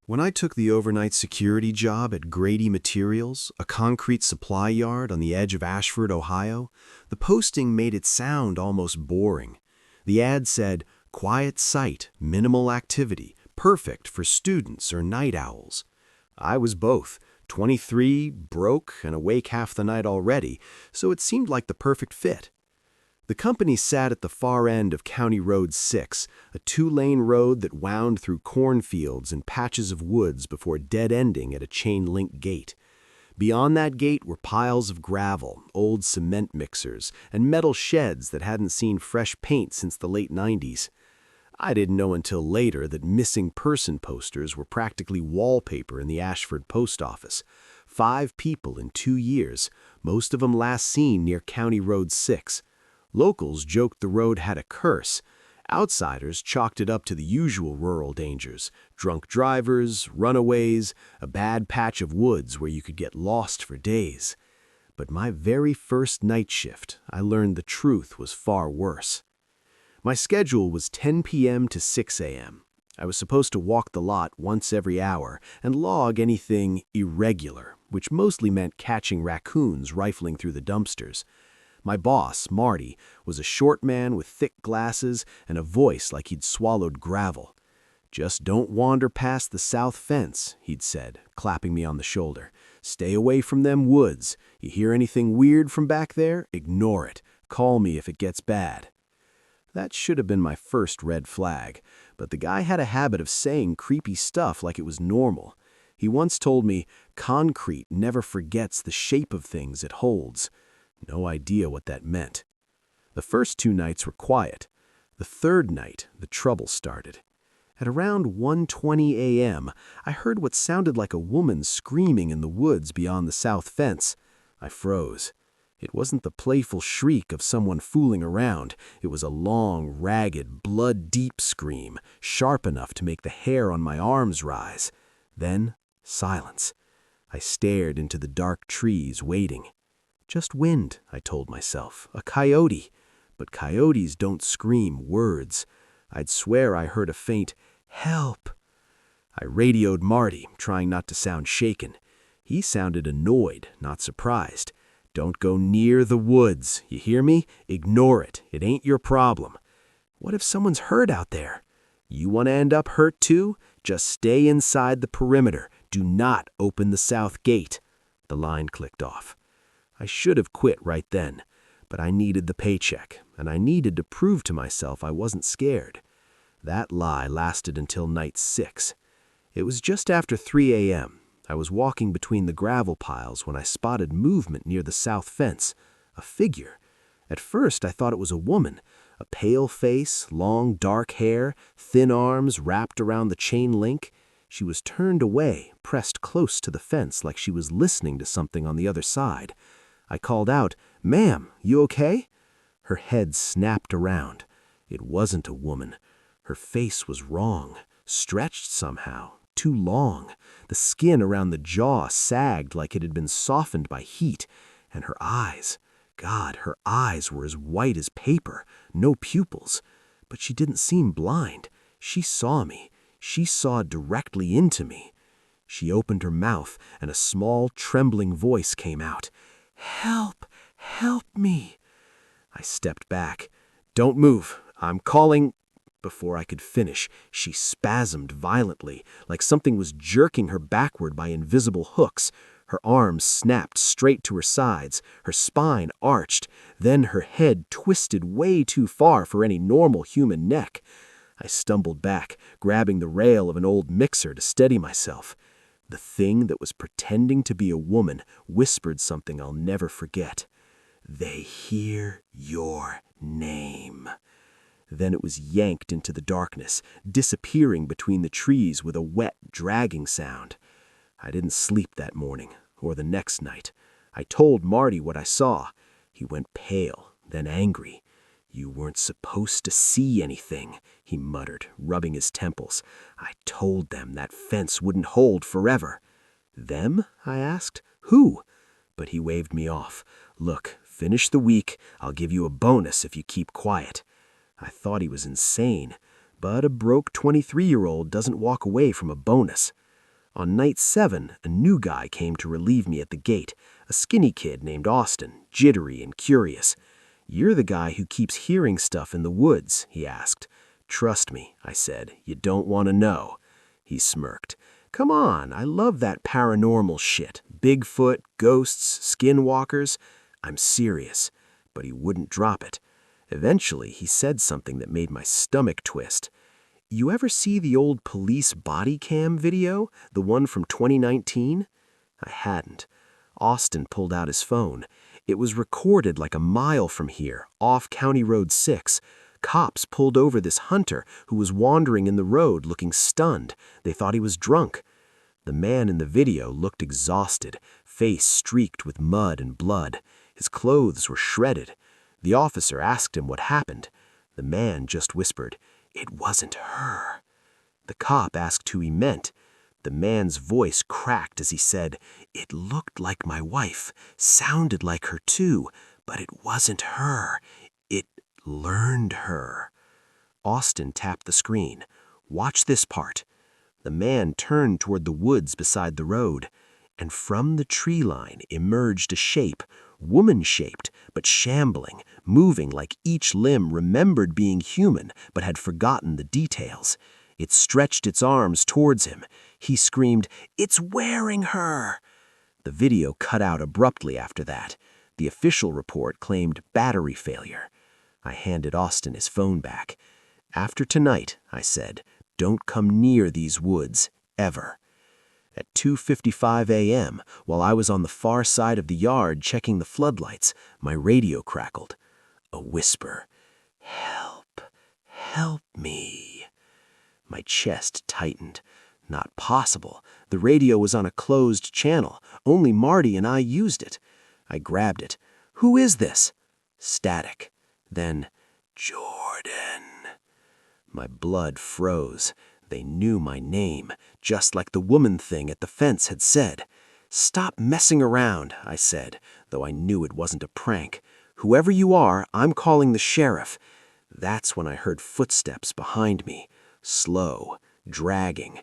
When I took the overnight security job at Grady Materials, a concrete supply yard on the edge of Ashford, Ohio, the posting made it sound almost boring. The ad said, "Quiet site, minimal activity, perfect for students or night owls." I was both, 23, broke, and awake half the night already, so it seemed like the perfect fit. The company sat at the far end of County Road 6, a two-lane road that wound through cornfields and patches of woods before dead-ending at a chain-link gate. Beyond that gate were piles of gravel, old cement mixers, and metal sheds that hadn't seen fresh paint since the late 90s. I didn't know until later that missing person posters were practically wallpaper in the Ashford post office. 5 people in 2 years, most of them last seen near County Road 6. Locals joked the road had a curse. Outsiders chalked it up to the usual rural dangers: drunk drivers, runaways, a bad patch of woods where you could get lost for days. But my very first night shift, I learned the truth was far worse. My schedule was 10 p.m. to 6 a.m. I was supposed to walk the lot once every hour and log anything irregular, which mostly meant catching raccoons rifling through the dumpsters. My boss, Marty, was a short man with thick glasses and a voice like he'd swallowed gravel. "Just don't wander past the south fence," he'd said, clapping me on the shoulder. "Stay away from them woods. You hear anything weird from back there? Ignore it. Call me if it gets bad." That should have been my first red flag, but the guy had a habit of saying creepy stuff like it was normal. He once told me, "Concrete never forgets the shape of things it holds." No idea what that meant. The first 2 nights were quiet. The third night, the trouble started. At around 1:20 a.m., I heard what sounded like a woman screaming in the woods beyond the south fence. I froze. It wasn't the playful shriek of someone fooling around. It was a long, ragged, blood-deep scream, sharp enough to make the hair on my arms rise. Then, silence. I stared into the dark trees, waiting. Just wind, I told myself, a coyote. But coyotes don't scream words. I'd swear I heard a faint, "Help." I radioed Marty, trying not to sound shaken. He sounded annoyed, not surprised. "Don't go near the woods, you hear me? Ignore it. It ain't your problem." What if someone's hurt out there? You want to end up hurt too? Just stay inside the perimeter. Do not open the south gate. The line clicked off. I should have quit right then, but I needed the paycheck, and I needed to prove to myself I wasn't scared. That lie lasted until night 6. It was just after 3 a.m. I was walking between the gravel piles when I spotted movement near the south fence. A figure. At first I thought it was a woman. A pale face, long dark hair, thin arms wrapped around the chain link. She was turned away, pressed close to the fence like she was listening to something on the other side. I called out, "Ma'am, you okay?" Her head snapped around. It wasn't a woman. Her face was wrong, stretched somehow, too long. The skin around the jaw sagged like it had been softened by heat. And her eyes, God, her eyes were as white as paper, no pupils. But she didn't seem blind. She saw me. She saw directly into me. She opened her mouth, and a small, trembling voice came out. "Help! Help me!" I stepped back. "Don't move. I'm calling—" Before I could finish, she spasmed violently, like something was jerking her backward by invisible hooks. Her arms snapped straight to her sides, her spine arched, then her head twisted way too far for any normal human neck. I stumbled back, grabbing the rail of an old mixer to steady myself. The thing that was pretending to be a woman whispered something I'll never forget. "They hear your name." Then it was yanked into the darkness, disappearing between the trees with a wet, dragging sound. I didn't sleep that morning, or the next night. I told Marty what I saw. He went pale, then angry. "You weren't supposed to see anything," he muttered, rubbing his temples. "I told them that fence wouldn't hold forever." "Them?" I asked. "Who?" But he waved me off. "Look, finish the week. I'll give you a bonus if you keep quiet." I thought he was insane, but a broke 23-year-old doesn't walk away from a bonus. On night 7, a new guy came to relieve me at the gate, a skinny kid named Austin, jittery and curious. "You're the guy who keeps hearing stuff in the woods?" he asked. "Trust me," I said. "You don't want to know." He smirked. "Come on, I love that paranormal shit. Bigfoot, ghosts, skinwalkers." I'm serious. But he wouldn't drop it. Eventually, he said something that made my stomach twist. "You ever see the old police body cam video? The one from 2019? I hadn't. Austin pulled out his phone. It was recorded like a mile from here, off County Road 6. Cops pulled over this hunter who was wandering in the road looking stunned. They thought he was drunk. The man in the video looked exhausted, face streaked with mud and blood. His clothes were shredded. The officer asked him what happened. The man just whispered, "It wasn't her." The cop asked who he meant. The man's voice cracked as he said, "It looked like my wife, sounded like her too, but it wasn't her. It learned her." Austin tapped the screen. "Watch this part." The man turned toward the woods beside the road, and from the tree line emerged a shape, woman-shaped, but shambling, moving like each limb remembered being human but had forgotten the details. It stretched its arms towards him. He screamed, "It's wearing her!" The video cut out abruptly after that. The official report claimed battery failure. I handed Austin his phone back. "After tonight," I said, "don't come near these woods, ever." At 2:55 a.m., while I was on the far side of the yard checking the floodlights, my radio crackled. A whisper, "Help, help me." My chest tightened. Not possible. The radio was on a closed channel. Only Marty and I used it. I grabbed it. "Who is this?" Static. Then, "Jordan." My blood froze. They knew my name, just like the woman thing at the fence had said. "Stop messing around," I said, though I knew it wasn't a prank. "Whoever you are, I'm calling the sheriff." That's when I heard footsteps behind me, slow, dragging.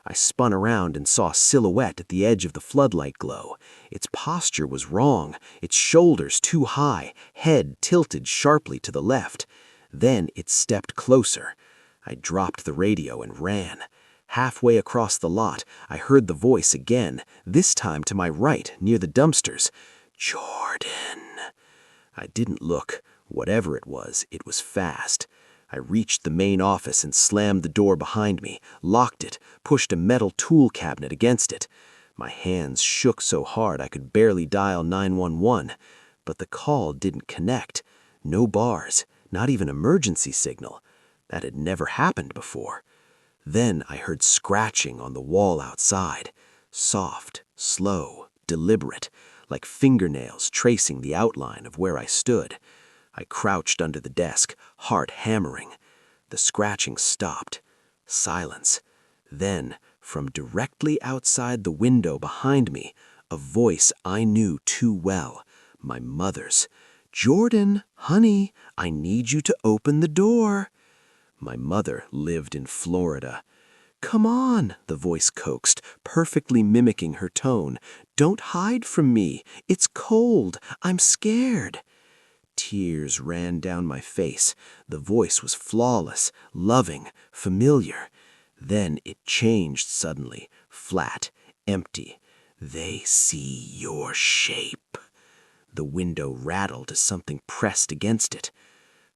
I spun around and saw a silhouette at the edge of the floodlight glow. Its posture was wrong, its shoulders too high, head tilted sharply to the left. Then it stepped closer. I dropped the radio and ran. Halfway across the lot, I heard the voice again, this time to my right, near the dumpsters. "Jordan." I didn't look. Whatever it was fast. I reached the main office and slammed the door behind me, locked it, pushed a metal tool cabinet against it. My hands shook so hard I could barely dial 911, but the call didn't connect. No bars, not even emergency signal. That had never happened before. Then I heard scratching on the wall outside. Soft, slow, deliberate, like fingernails tracing the outline of where I stood. I crouched under the desk, heart hammering. The scratching stopped. Silence. Then, from directly outside the window behind me, a voice I knew too well, my mother's. "Jordan, honey, I need you to open the door." My mother lived in Florida. "Come on," the voice coaxed, perfectly mimicking her tone. "Don't hide from me. It's cold. I'm scared." Tears ran down my face. The voice was flawless, loving, familiar. Then it changed suddenly, flat, empty. "They see your shape." The window rattled as something pressed against it.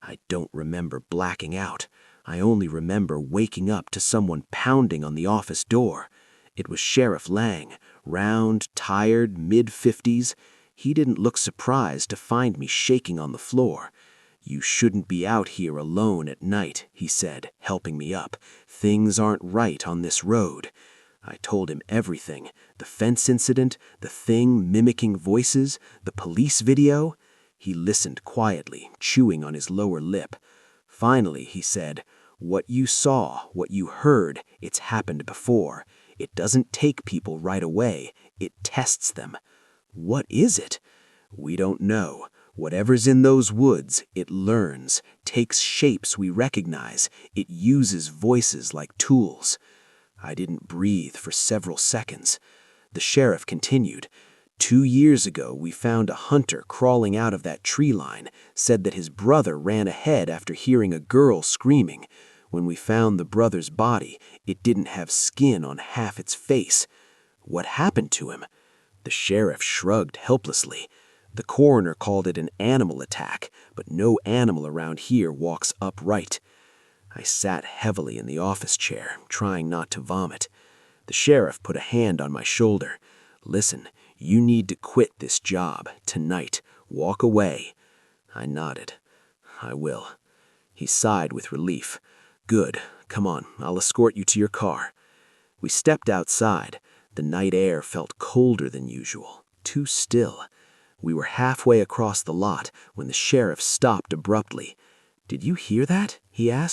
I don't remember blacking out. I only remember waking up to someone pounding on the office door. It was Sheriff Lang, round, tired, mid-50s. He didn't look surprised to find me shaking on the floor. "You shouldn't be out here alone at night," he said, helping me up. "Things aren't right on this road." I told him everything, the fence incident, the thing mimicking voices, the police video. He listened quietly, chewing on his lower lip. Finally, he said, "What you saw, what you heard, it's happened before. It doesn't take people right away. It tests them." "What is it?" "We don't know. Whatever's in those woods, it learns, takes shapes we recognize. It uses voices like tools." I didn't breathe for several seconds. The sheriff continued. 2 years ago, we found a hunter crawling out of that tree line, said that his brother ran ahead after hearing a girl screaming. When we found the brother's body, it didn't have skin on half its face. What happened to him? The sheriff shrugged helplessly. The coroner called it an animal attack, but no animal around here walks upright. I sat heavily in the office chair, trying not to vomit. The sheriff put a hand on my shoulder. Listen, you need to quit this job, tonight. Walk away. I nodded. I will. He sighed with relief. Good. Come on, I'll escort you to your car. We stepped outside. The night air felt colder than usual, too still. We were halfway across the lot when the sheriff stopped abruptly. Did you hear that? He asked.